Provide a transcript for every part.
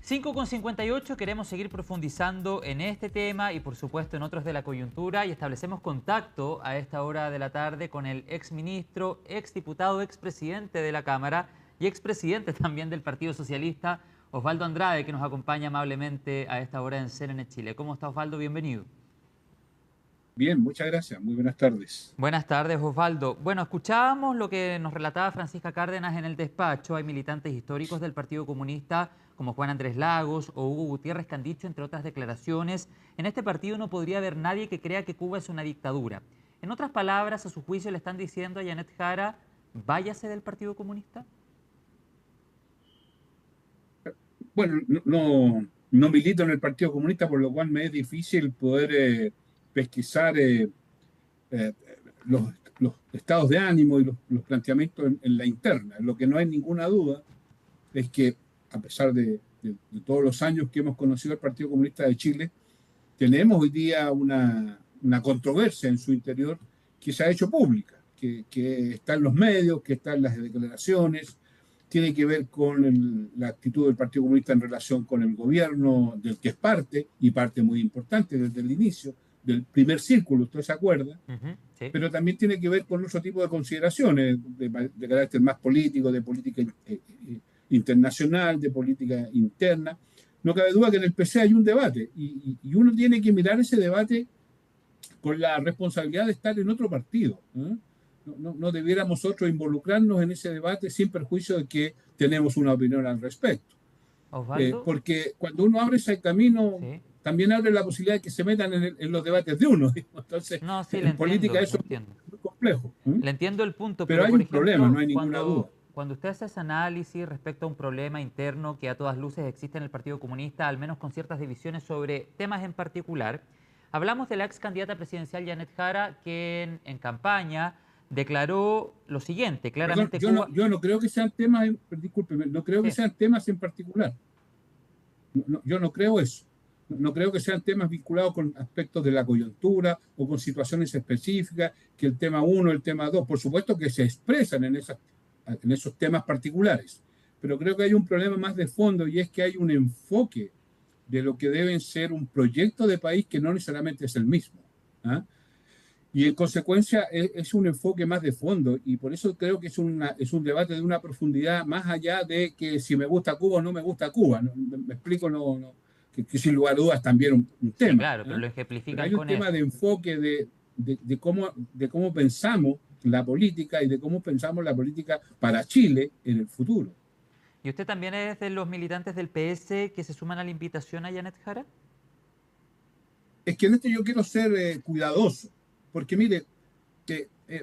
5:58, queremos seguir profundizando en este tema y por supuesto en otros de la coyuntura y establecemos contacto a esta hora de la tarde con el exministro, exdiputado, expresidente de la Cámara y expresidente también del Partido Socialista, Osvaldo Andrade, que nos acompaña amablemente a esta hora en CNN Chile. ¿Cómo está, Osvaldo? Bienvenido. Bien, muchas gracias. Muy buenas tardes. Buenas tardes, Osvaldo. Bueno, escuchábamos lo que nos relataba Francisca Cárdenas en el despacho. Hay militantes históricos del Partido Comunista como Juan Andrés Lagos o Hugo Gutiérrez que han dicho, entre otras declaraciones, en este partido no podría haber nadie que crea que Cuba es una dictadura. En otras palabras, a su juicio le están diciendo a Janet Jara, váyase del Partido Comunista. Bueno, no milito en el Partido Comunista, por lo cual me es difícil poder pesquisar eh, los estados de ánimo y los planteamientos en la interna. Lo que no hay ninguna duda es que, a pesar de todos los años que hemos conocido al Partido Comunista de Chile, tenemos hoy día una controversia en su interior que se ha hecho pública, que está en los medios, que está en las declaraciones, tiene que ver con la actitud del Partido Comunista en relación con el gobierno del que es parte, y parte muy importante desde el inicio, del primer círculo, usted se acuerda, Sí. pero también tiene que ver con otro tipo de consideraciones de carácter más político, de política internacional, de política interna. No cabe duda que en el PC hay un debate y uno tiene que mirar ese debate con la responsabilidad de estar en otro partido. No debiéramos nosotros involucrarnos en ese debate sin perjuicio de que tenemos una opinión al respecto. Osvaldo. Porque cuando uno abre ese camino, Sí. también abre la posibilidad de que se metan en los debates de uno. Entonces, No, sí, le en política entiendo, le eso entiendo. es muy complejo. Le entiendo el punto, Pero pero hay por un problema, no ejemplo, hay ninguna duda. cuando usted hace ese análisis respecto a un problema interno que a todas luces existe en el Partido Comunista, al menos con ciertas divisiones sobre temas en particular, hablamos de la ex candidata presidencial Janet Jara, que en campaña declaró lo siguiente, Perdón, claramente Cuba... yo no creo que sean temas, discúlpeme, no creo que Sí. sean temas en particular. Yo no creo eso. No creo que sean temas vinculados con aspectos de la coyuntura o con situaciones específicas, que el tema uno, el tema dos, por supuesto que se expresan en esos temas particulares, pero creo que hay un problema más de fondo y es que hay un enfoque de lo que debe ser un proyecto de país que no necesariamente es el mismo. ¿Ah? Y en consecuencia es un enfoque más de fondo y por eso creo que es un debate de una profundidad más allá de que si me gusta Cuba o no me gusta Cuba. ¿No? Me explico, que sin lugar a dudas también un Sí, tema. claro, pero ¿Eh? lo Pero ejemplifican hay un con tema de esto. enfoque de cómo pensamos la política y de cómo pensamos la política para Chile en el futuro. ¿Y usted también es de los militantes del PS que se suman a la invitación a Janet Jara? Es que en esto yo quiero ser cuidadoso, porque mire,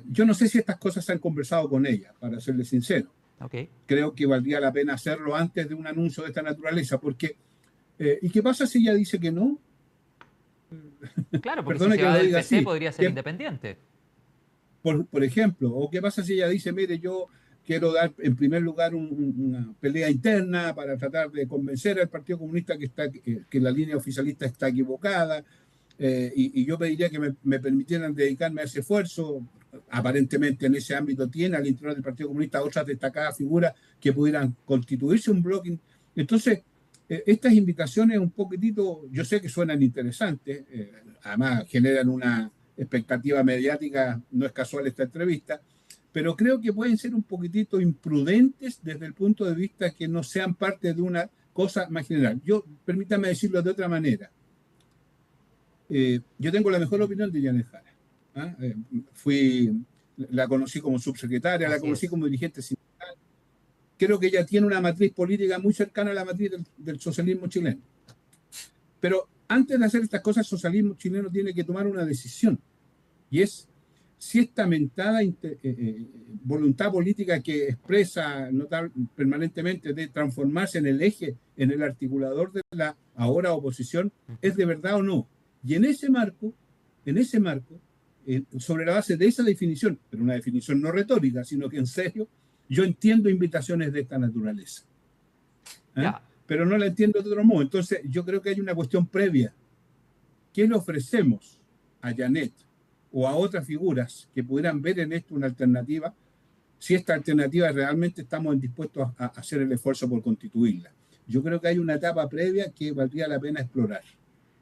yo no sé si estas cosas se han conversado con ella, para serle sincero. Ok. Creo que valdría la pena hacerlo antes de un anuncio de esta naturaleza, porque, ¿y qué pasa si ella dice que no? Claro, porque si Perdone se que va lo del diga PC así. podría ser independiente. Por ejemplo, o qué pasa si ella dice, mire, yo quiero dar en primer lugar una pelea interna para tratar de convencer al Partido Comunista que la línea oficialista está equivocada, y yo pediría que me permitieran dedicarme a ese esfuerzo. Aparentemente en ese ámbito tiene al interior del Partido Comunista otras destacadas figuras que pudieran constituirse un bloque. Entonces, estas invitaciones un poquitito, yo sé que suenan interesantes, además generan una expectativa mediática, no es casual esta entrevista, pero creo que pueden ser un poquitito imprudentes desde el punto de vista que no sean parte de una cosa más general. Permítame decirlo de otra manera. Yo tengo la mejor opinión de Janet Jara. ¿Ah? La conocí como subsecretaria, la Así conocí es. como dirigente sindical. Creo que ella tiene una matriz política muy cercana a la matriz del socialismo chileno. Pero antes de hacer estas cosas, el socialismo chileno tiene que tomar una decisión. Y es si esta mentada voluntad política que expresa permanentemente de transformarse en el eje, en el articulador de la ahora oposición, es de verdad o no. Y en ese marco, sobre la base de esa definición, pero una definición no retórica, sino que en serio, yo entiendo invitaciones de esta naturaleza. ¿Eh? Ya. Pero no la entiendo de otro modo. Entonces, yo creo que hay una cuestión previa. ¿Qué le ofrecemos a Janet o a otras figuras que pudieran ver en esto una alternativa, si esta alternativa realmente estamos dispuestos a hacer el esfuerzo por constituirla? yo creo que hay una etapa previa que valdría la pena explorar.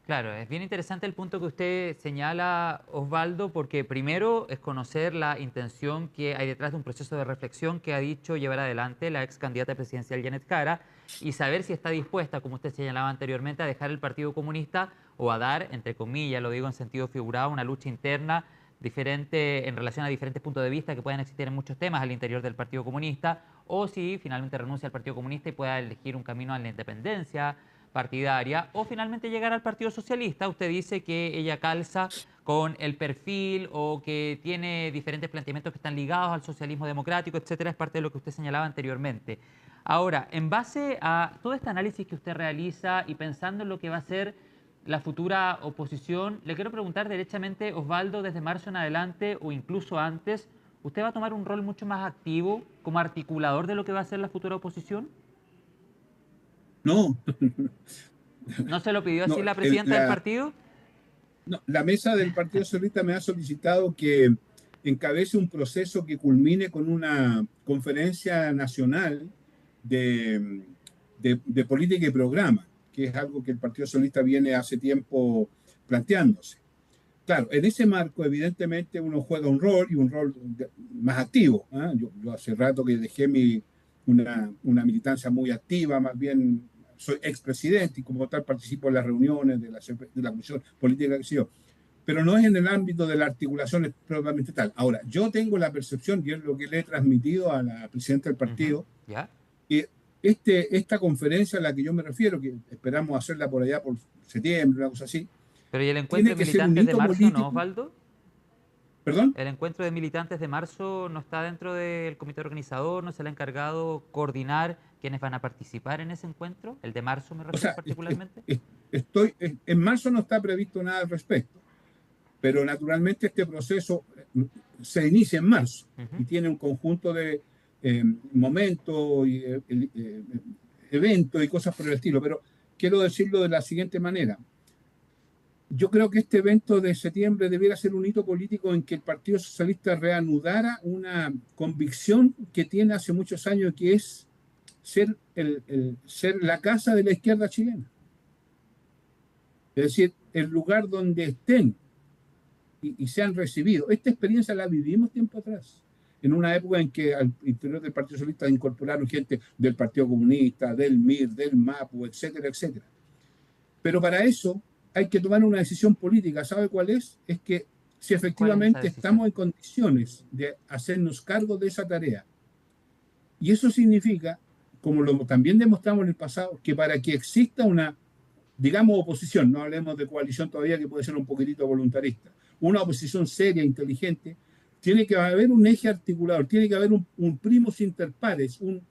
Claro, es bien interesante el punto que usted señala, Osvaldo, porque primero es conocer la intención que hay detrás de un proceso de reflexión que ha dicho llevar adelante la ex candidata presidencial Janet Jara y saber si está dispuesta, como usted señalaba anteriormente, a dejar el Partido Comunista o a dar, entre comillas, lo digo en sentido figurado, una lucha interna diferente en relación a diferentes puntos de vista que pueden existir en muchos temas al interior del Partido Comunista, o si finalmente renuncia al Partido Comunista y pueda elegir un camino a la independencia partidaria, o finalmente llegar al Partido Socialista. Usted dice que ella calza con el perfil o que tiene diferentes planteamientos que están ligados al socialismo democrático, etcétera, es parte de lo que usted señalaba anteriormente. Ahora, en base a todo este análisis que usted realiza y pensando en lo que va a ser la futura oposición, le quiero preguntar derechamente, Osvaldo, desde marzo en adelante o incluso antes, ¿usted va a tomar un rol mucho más activo como articulador de lo que va a ser la futura oposición? No, ¿No se lo pidió no, así la presidenta del partido? no, la mesa del Partido Socialista me ha solicitado que encabece un proceso que culmine con una conferencia nacional de, de política y programa, que es algo que el Partido Socialista viene hace tiempo planteándose. Claro, en ese marco, evidentemente, uno juega un rol y un rol más activo. ¿Eh? Yo hace rato que dejé una militancia muy activa, más bien soy expresidente y como tal participo en las reuniones de la Comisión Política que sé yo, pero no es en el ámbito de la articulación propiamente tal. Ahora, yo tengo la percepción, y es lo que le he transmitido a la presidenta del partido, ¿Ya? que esta conferencia a la que yo me refiero, que esperamos hacerla por allá por septiembre, una cosa así, Pero ¿y el encuentro tiene de que ser un militantes de hito marzo no, político. Osvaldo? ¿Perdón? ¿El encuentro de militantes de marzo no está dentro del comité organizador? ¿No se le ha encargado coordinar quiénes van a participar en ese encuentro? ¿El de marzo me O refiero sea, particularmente? en marzo no está previsto nada al respecto, pero naturalmente este proceso se inicia en marzo Ujú. y tiene un conjunto de momentos y eventos y cosas por el estilo, pero quiero decirlo de la siguiente manera. Yo creo que este evento de septiembre debiera ser un hito político en que el Partido Socialista reanudara una convicción que tiene hace muchos años, que es ser la casa de la izquierda chilena. Es decir, el lugar donde estén y sean recibidos. Esta experiencia la vivimos tiempo atrás, en una época en que al interior del Partido Socialista incorporaron gente del Partido Comunista, del MIR, del MAPU, etcétera, etcétera. Pero para eso hay que tomar una decisión política. ¿Sabe cuál es? Es que si ¿Cuál es esa efectivamente decisión? estamos en condiciones de hacernos cargo de esa tarea, y eso significa, como lo también demostramos en el pasado, que para que exista una, digamos, oposición, no hablemos de coalición todavía, que puede ser un poquitito voluntarista, una oposición seria, inteligente, tiene que haber un eje articulador, tiene que haber un primus inter pares, un,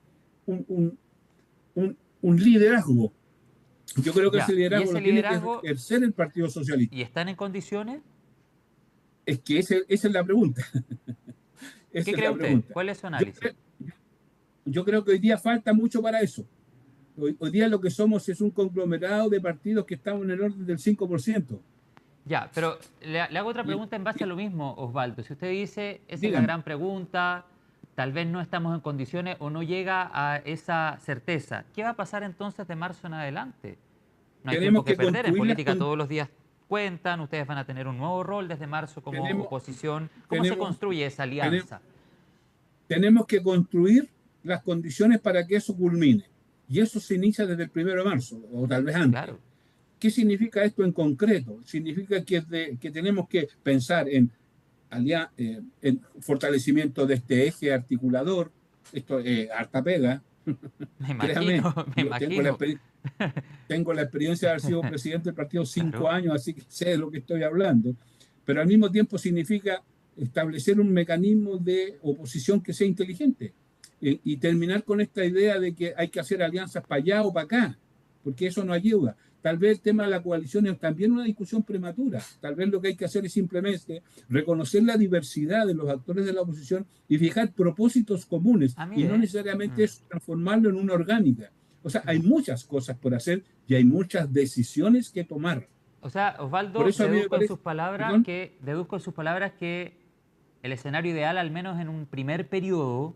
un, un liderazgo. Yo creo que ese Ya, y liderazgo ese lo tiene que liderazgo, ejercer el Partido Socialista. ¿y están en condiciones? Es que esa es la pregunta. ¿Qué Esa es cree la usted? pregunta. ¿Cuál es su Yo, análisis? yo creo que hoy día falta mucho para eso. Hoy día lo que somos es un conglomerado de partidos que estamos en el orden del 5%. Ya, pero le hago otra Y, pregunta en base a y, lo mismo, Osvaldo. Si usted dice, esa es la dígame, gran pregunta, tal vez no estamos en condiciones o no llega a esa certeza, ¿qué va a pasar entonces de marzo en adelante? No hay tiempo tenemos que que perder, en construir política todos los días cuentan, ustedes van a tener un nuevo rol desde marzo como tenemos, oposición. ¿Cómo se tenemos, construye esa tenemos, alianza? tenemos que construir las condiciones para que eso culmine. Y eso se inicia desde el 1 de marzo, o tal vez antes. Claro, ¿Qué significa esto en concreto? Significa que tenemos que pensar en fortalecimiento de este eje articulador. Esto es harta pega, me créame. imagino, me Yo imagino. tengo la experiencia de haber sido presidente del partido cinco Claro. años, así que sé de lo que estoy hablando. Pero al mismo tiempo significa establecer un mecanismo de oposición que sea inteligente y terminar con esta idea de que hay que hacer alianzas para allá o para acá, porque eso no ayuda. Tal vez el tema de la coalición es también una discusión prematura. Tal vez lo que hay que hacer es simplemente reconocer la diversidad de los actores de la oposición y fijar propósitos comunes Ah, y no mire. necesariamente eso transformarlo en una orgánica. O sea, hay muchas cosas por hacer y hay muchas decisiones que tomar. O sea, Por Osvaldo, eso a mí me parece, perdón, deduzco en sus palabras que el escenario ideal, al menos en un primer periodo,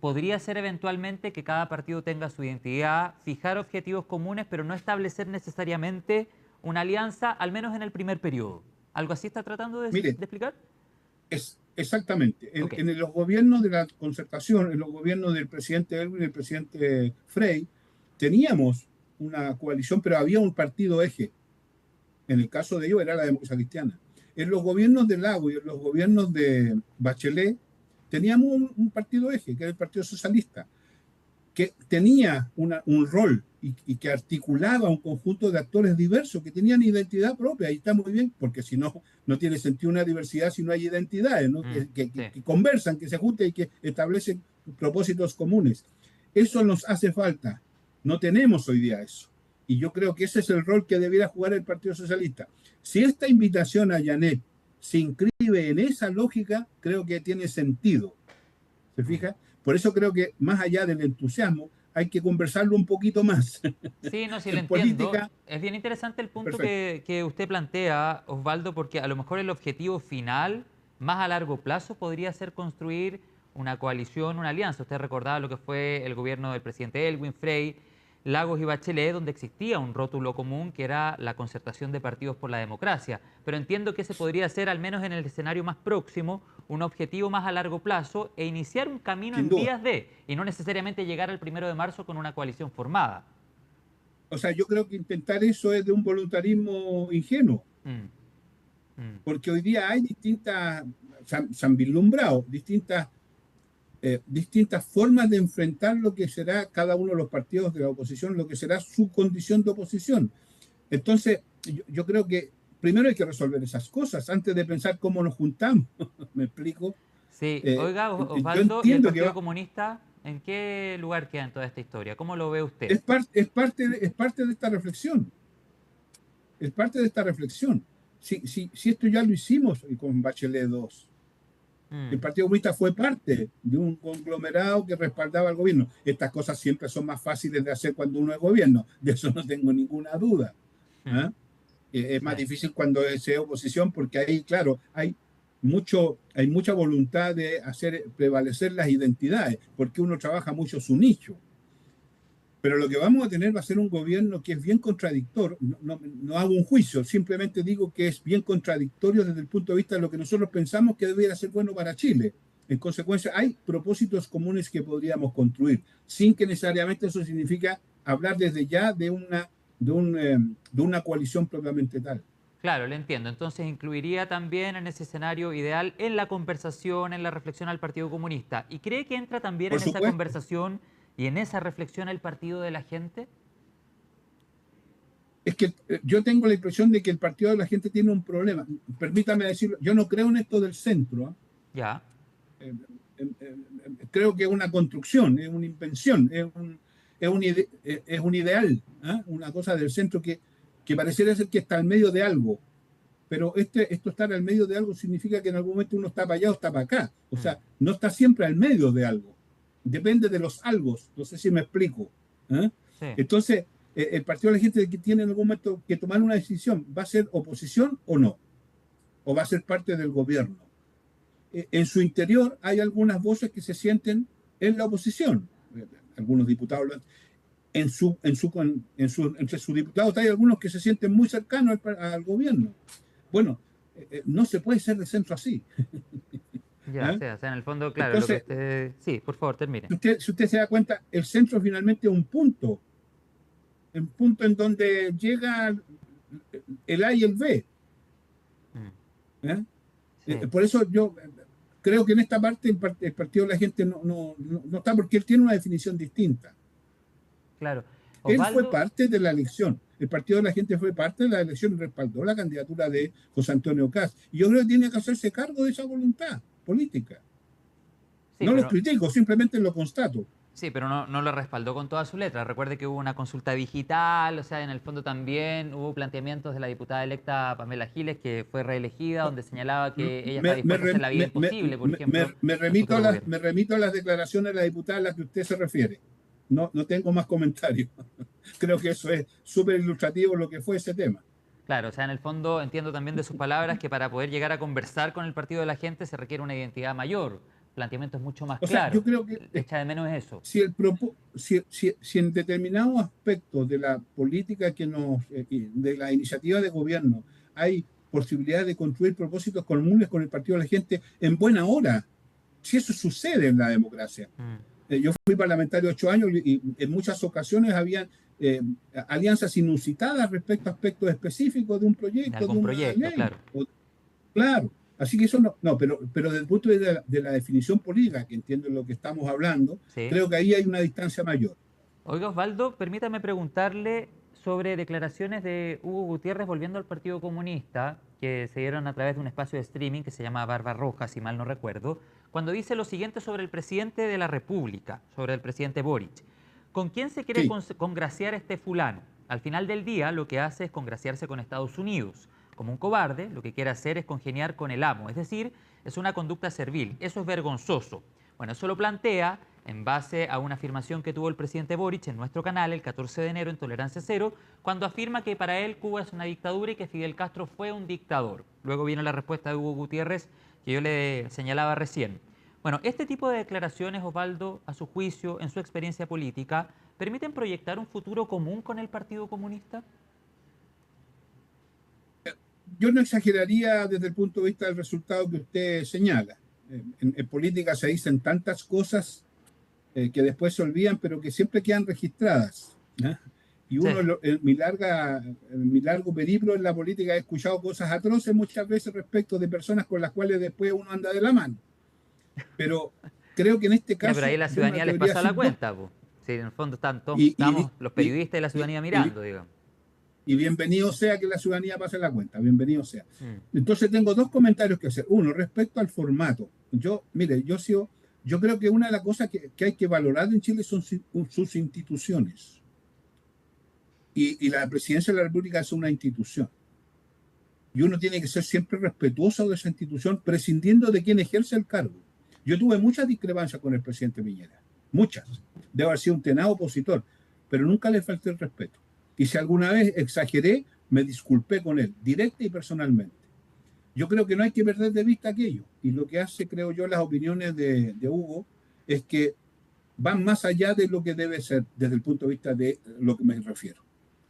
podría ser eventualmente que cada partido tenga su identidad, fijar objetivos comunes, pero no establecer necesariamente una alianza, al menos en el primer periodo. ¿Algo así está tratando de Mire, explicar? exactamente. Ok. En los gobiernos de la concertación, en los gobiernos del presidente Elwin y del presidente Frey, teníamos una coalición, pero había un partido eje. En el caso de ellos era la democracia cristiana. En los gobiernos de Lago y en los gobiernos de Bachelet teníamos un partido eje, que era el Partido Socialista, que tenía un rol y que articulaba un conjunto de actores diversos que tenían identidad propia. Y está muy bien, porque si no, no tiene sentido una diversidad si no hay identidades, ¿no? Sí. Que conversan, que se juntan y que establecen propósitos comunes. Eso nos hace falta. No tenemos hoy día eso. Y yo creo que ese es el rol que debiera jugar el Partido Socialista. Si esta invitación a Janet se inscribe en esa lógica, creo que tiene sentido. ¿Se Mm. fija? Por eso creo que más allá del entusiasmo, hay que conversarlo un poquito más. Sí, no, sí lo En entiendo. política, Es bien interesante el punto perfecto. que usted plantea, Osvaldo, porque a lo mejor el objetivo final, más a largo plazo, podría ser construir una coalición, una alianza. Usted recordaba lo que fue el gobierno del presidente Elwin Frey, Lagos y Bachelet, donde existía un rótulo común que era la concertación de partidos por la democracia. Pero entiendo que ese podría ser, al menos en el escenario más próximo, un objetivo más a largo plazo e iniciar un camino Sin en duda. vías de, y no necesariamente llegar al 1 de marzo con una coalición formada. O sea, yo creo que intentar eso es de un voluntarismo ingenuo, Mm, mm. porque hoy día hay distintas, se han vislumbrado distintas formas de enfrentar lo que será cada uno de los partidos de la oposición, lo que será su condición de oposición. Entonces, yo creo que primero hay que resolver esas cosas antes de pensar cómo nos juntamos. ¿Me explico? Sí, Eh, oiga, yo Osvaldo, ¿y el entiendo que Partido Comunista en qué lugar queda en toda esta historia? ¿Cómo lo ve usted? es parte de esta reflexión. Es parte de esta reflexión. Si esto ya lo hicimos con Bachelet 2. El Mm, Partido Comunista fue parte de un conglomerado que respaldaba al gobierno. Estas cosas siempre son más fáciles de hacer cuando uno es gobierno, de eso no tengo ninguna duda. mm, ¿Ah? Es sí, más difícil cuando es oposición porque ahí, claro, hay mucha voluntad de hacer prevalecer las identidades, porque uno trabaja mucho su nicho. Pero lo que vamos a tener va a ser un gobierno que es bien contradictorio. No hago un juicio, simplemente digo que es bien contradictorio desde el punto de vista de lo que nosotros pensamos que debería ser bueno para Chile. En consecuencia, hay propósitos comunes que podríamos construir, sin que necesariamente eso significa hablar desde ya de una coalición propiamente tal. claro, le entiendo. Entonces incluiría también en ese escenario ideal en la conversación, en la reflexión al Partido Comunista. ¿Y cree que entra también Por en esa supuesto, conversación y en esa reflexión el Partido de la Gente? es que yo tengo la impresión de que el Partido de la Gente tiene un problema. Permítame decirlo, yo no creo en esto del centro. ¿Eh? Ya. Creo que es una construcción, es una invención, es un ideal, ¿eh? Una cosa del centro que pareciera ser que está al medio de algo, pero esto estar al medio de algo significa que en algún momento uno está para allá o está para acá, o Mm, sea, no está siempre al medio de algo, depende de los algos, no sé si me explico. ¿Eh? sí. Entonces, el Partido de la Gente que tiene en algún momento que tomar una decisión, ¿va a ser oposición o no? ¿O va a ser parte del gobierno? En su interior hay algunas voces que se sienten en la oposición. Algunos diputados, entre sus diputados hay algunos que se sienten muy cercanos al gobierno. Bueno, no se puede ser de centro así. Ya, ¿Eh? sí, o sea, en el fondo, claro, lo que Entonces, usted... Sí, por favor, termine. si usted se da cuenta, el centro finalmente es un punto en donde llega el A y el B. Mm, ¿Eh? sí, Por eso yo creo que en esta parte el Partido de la Gente no está, porque él tiene una definición distinta. claro. Él fue Osvaldo, parte de la elección. El Partido de la Gente fue parte de la elección y respaldó la candidatura de José Antonio Caz. Y yo creo que tiene que hacerse cargo de esa voluntad política. sí, No lo pero critico, simplemente lo constato. sí, pero no, no lo respaldó con todas sus letras. Recuerde que hubo una consulta digital, o sea, en el fondo también hubo planteamientos de la diputada electa Pamela Giles, que fue reelegida, donde señalaba que ella está Me, me, dispuesta a hacer la vida imposible, por ejemplo, en remito futuro gobierno. me remito a las declaraciones de la diputada a las que usted se refiere. No tengo más comentarios. Creo que eso es súper ilustrativo lo que fue ese tema. Claro, o sea, en el fondo entiendo también de sus palabras que para poder llegar a conversar con el partido de la gente se requiere una identidad mayor, planteamientos mucho más O sea, yo claros. creo que Echa de menos eso. si en determinados aspectos de la política de la iniciativa de gobierno hay posibilidad de construir propósitos comunes con el Partido de la Gente en buena hora, si eso sucede en la democracia. Mm. Yo fui parlamentario 8 años y en muchas ocasiones habían alianzas inusitadas respecto a aspectos específicos de un De proyecto, de algún una proyecto, ley. claro. Claro, así que eso no, pero desde el punto de vista de la definición política, que entiendo lo que estamos hablando, Sí. creo que ahí hay una distancia mayor. Oiga, Osvaldo, permítame preguntarle sobre declaraciones de Hugo Gutiérrez volviendo al Partido Comunista, que se dieron a través de un espacio de streaming que se llama Barbarroja, si mal no recuerdo, cuando dice lo siguiente sobre el presidente de la República, sobre el presidente Boric. ¿Con quién se quiere Sí, congraciar este fulano? Al final del día lo que hace es congraciarse con Estados Unidos. Como un cobarde, lo que quiere hacer es congeniar con el amo, es decir, es una conducta servil. Eso es vergonzoso. Bueno, eso lo plantea en base a una afirmación que tuvo el presidente Boric en nuestro canal el 14 de enero en Tolerancia Cero, cuando afirma que para él Cuba es una dictadura y que Fidel Castro fue un dictador. Luego vino la respuesta de Hugo Gutiérrez que yo le señalaba recién. Bueno, este tipo de declaraciones, Osvaldo, a su juicio, en su experiencia política, ¿permiten proyectar un futuro común con el Partido Comunista? yo no exageraría desde el punto de vista del resultado que usted señala. En política se dicen tantas cosas que después se olvidan, pero que siempre quedan registradas. ¿Eh? Y Sí. uno, en mi largo periplo en la política, he escuchado cosas atroces muchas veces respecto de personas con las cuales después uno anda de la mano. Pero creo que en este Ya, pero ahí caso la yo me ciudadanía les atrevería a pasa la decir dos. cuenta, po. Sí, en el fondo Y, y, estamos los y, periodistas y la y, ciudadanía y, mirando, digamos. y bienvenido sea que la ciudadanía pase la cuenta, bienvenido sea. Mm. Entonces tengo dos comentarios que hacer. Uno, respecto al formato. Mire, yo creo que una de las cosas que hay que valorar en Chile son sus instituciones. Y la presidencia de la República es una institución. Y uno tiene que ser siempre respetuoso de esa institución, prescindiendo de quien ejerce el cargo. Yo tuve muchas discrepancias con el presidente Piñera, muchas. Debo haber sido un tenaz opositor, pero nunca le falté el respeto. Y si alguna vez exageré, me disculpé con él, directa y personalmente. Yo creo que no hay que perder de vista aquello. Y lo que hace, creo yo, las opiniones de Hugo es que van más allá de lo que debe ser desde el punto de vista de lo que me refiero.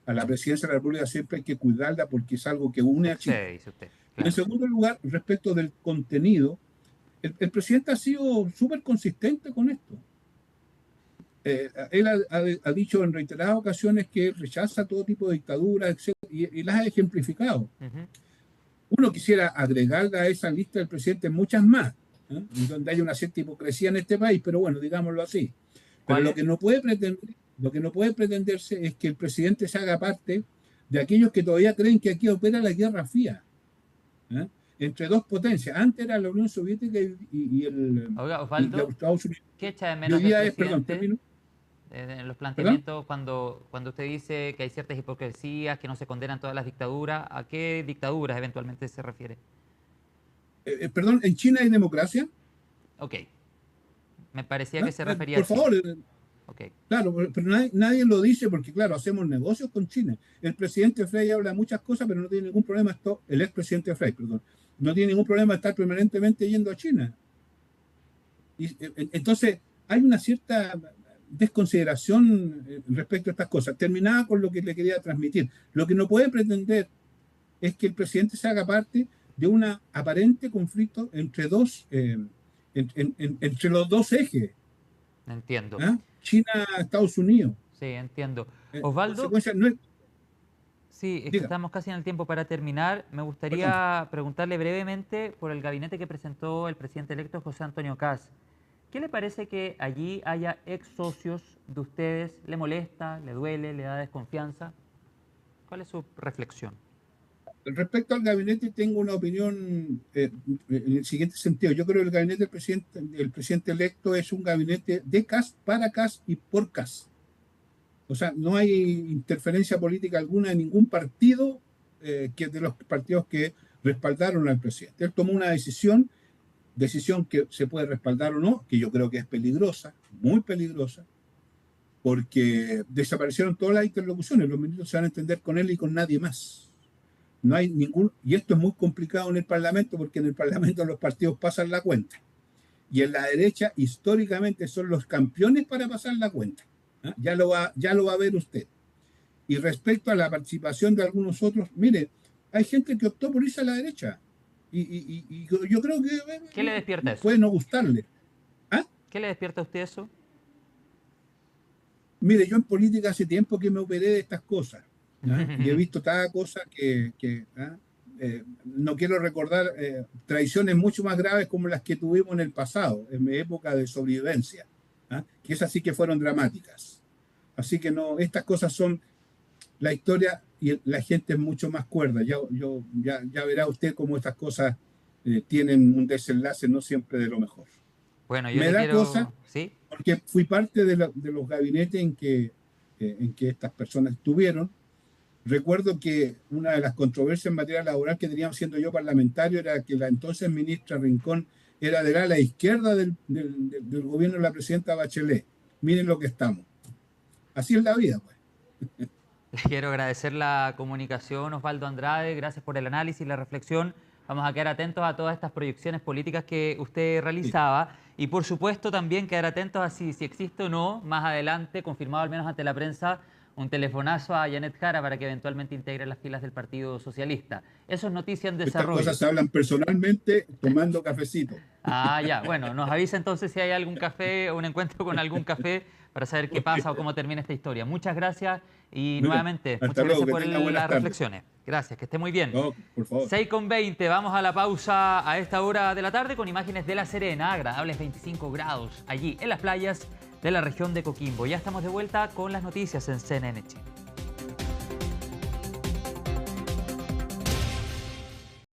A la presidencia de la República siempre hay que cuidarla porque es algo que une a Chile. Sucede, dice usted, Y en claro. segundo lugar, respecto del contenido, el presidente ha sido súper consistente con esto. Él ha dicho en reiteradas ocasiones que rechaza todo tipo de dictaduras, etcétera, y las ha ejemplificado. Ujú. Uno quisiera agregar a esa lista del presidente muchas más, ¿eh? Donde hay una cierta hipocresía en este país, pero bueno, digámoslo así. Pero ¿Cuál es? lo que no puede pretenderse es que el presidente se haga parte de aquellos que todavía creen que aquí opera la Guerra Fría, ¿eh? Entre dos potencias. Antes era la Unión Soviética Oiga, y los Osvaldo, Estados Unidos. ¿qué echa de Y hoy menos del día es, perdón, presidente termino, en los perdón. planteamientos cuando usted dice que hay ciertas hipocresías, que no se condenan todas las dictaduras? ¿A qué dictaduras eventualmente se refiere? Perdón, ¿en China hay democracia? Ok, me parecía ¿Eh? que se refería a Por China. favor, Ok. claro, pero nadie lo dice porque, claro, hacemos negocios con China. El presidente Frey habla de muchas cosas, pero no tiene ningún problema, el expresidente Frey, perdón, no tiene ningún problema de estar permanentemente yendo a China. Entonces, hay una cierta desconsideración respecto a estas cosas. Terminaba con lo que le quería transmitir. Lo que no puede pretender es que el presidente se haga parte de un aparente conflicto entre los dos ejes, Entiendo. ¿eh? China-Estados Unidos. Sí, entiendo. En Osvaldo, consecuencia, no es. sí, es que Diga, estamos casi en el tiempo para terminar. Me perdón. gustaría preguntarle brevemente por el gabinete que presentó el presidente electo José Antonio Kast. ¿Qué le parece que allí haya ex socios de ustedes? ¿Le molesta, le duele, le da desconfianza? ¿Cuál es su reflexión? Respecto al gabinete, tengo una opinión en el siguiente sentido. Yo creo que el gabinete del presidente electo es un gabinete de CAS, para CAS y por CAS. O sea, no hay interferencia política alguna en ningún partido que de los partidos que respaldaron al presidente. Él tomó una decisión que se puede respaldar o no, que yo creo que es peligrosa, muy peligrosa, porque desaparecieron todas las interlocuciones. Los ministros se van a entender con él y con nadie más. No hay ningún, y esto es muy complicado en el Parlamento, porque en el Parlamento los partidos pasan la cuenta. Y en la derecha, históricamente, son los campeones para pasar la cuenta. ¿Ah? Ya lo va a ver usted. Y respecto a la participación de algunos otros, mire, hay gente que optó por irse a la derecha. Y yo creo que ¿Qué le despierta eso? puede no gustarle. ¿Ah? ¿Qué le despierta a usted eso? Mire, yo en política hace tiempo que me operé de estas cosas. ¿Ah? Y he visto cada cosa ¿ah? No quiero recordar traiciones mucho más graves como las que tuvimos en el pasado, en mi época de sobrevivencia, ¿ah? Que esas sí que fueron dramáticas. Así que no, estas cosas son la historia y la gente es mucho más cuerda. Ya verá usted cómo estas cosas tienen un desenlace no siempre de lo mejor. Bueno, yo Me le da cosa quiero... ¿Sí? porque fui parte de los gabinetes en que estas personas estuvieron. Recuerdo que una de las controversias en materia laboral que teníamos siendo yo parlamentario era que la entonces ministra Rincón era del ala izquierda del gobierno de la presidenta Bachelet. Miren lo que estamos. Así es la vida, pues. Le quiero agradecer la comunicación, Osvaldo Andrade. Gracias por el análisis y la reflexión. Vamos a quedar atentos a todas estas proyecciones políticas que usted realizaba. Y por supuesto también quedar atentos a si existe o no, más adelante, confirmado al menos ante la prensa, un telefonazo a Janet Jara para que eventualmente integre las filas del Partido Socialista. Eso es noticia en desarrollo. Estas cosas se hablan personalmente tomando cafecito. Ah, ya. Bueno, nos avisa entonces si hay algún café o un encuentro con algún café para saber qué pasa o cómo termina esta historia. Muchas gracias y nuevamente, muchas gracias por las reflexiones. Gracias, que esté muy bien. No, por favor. 6:20, vamos a la pausa a esta hora de la tarde con imágenes de La Serena, agradables 25 grados allí en las playas de la región de Coquimbo. Ya estamos de vuelta con las noticias en CNN Chile.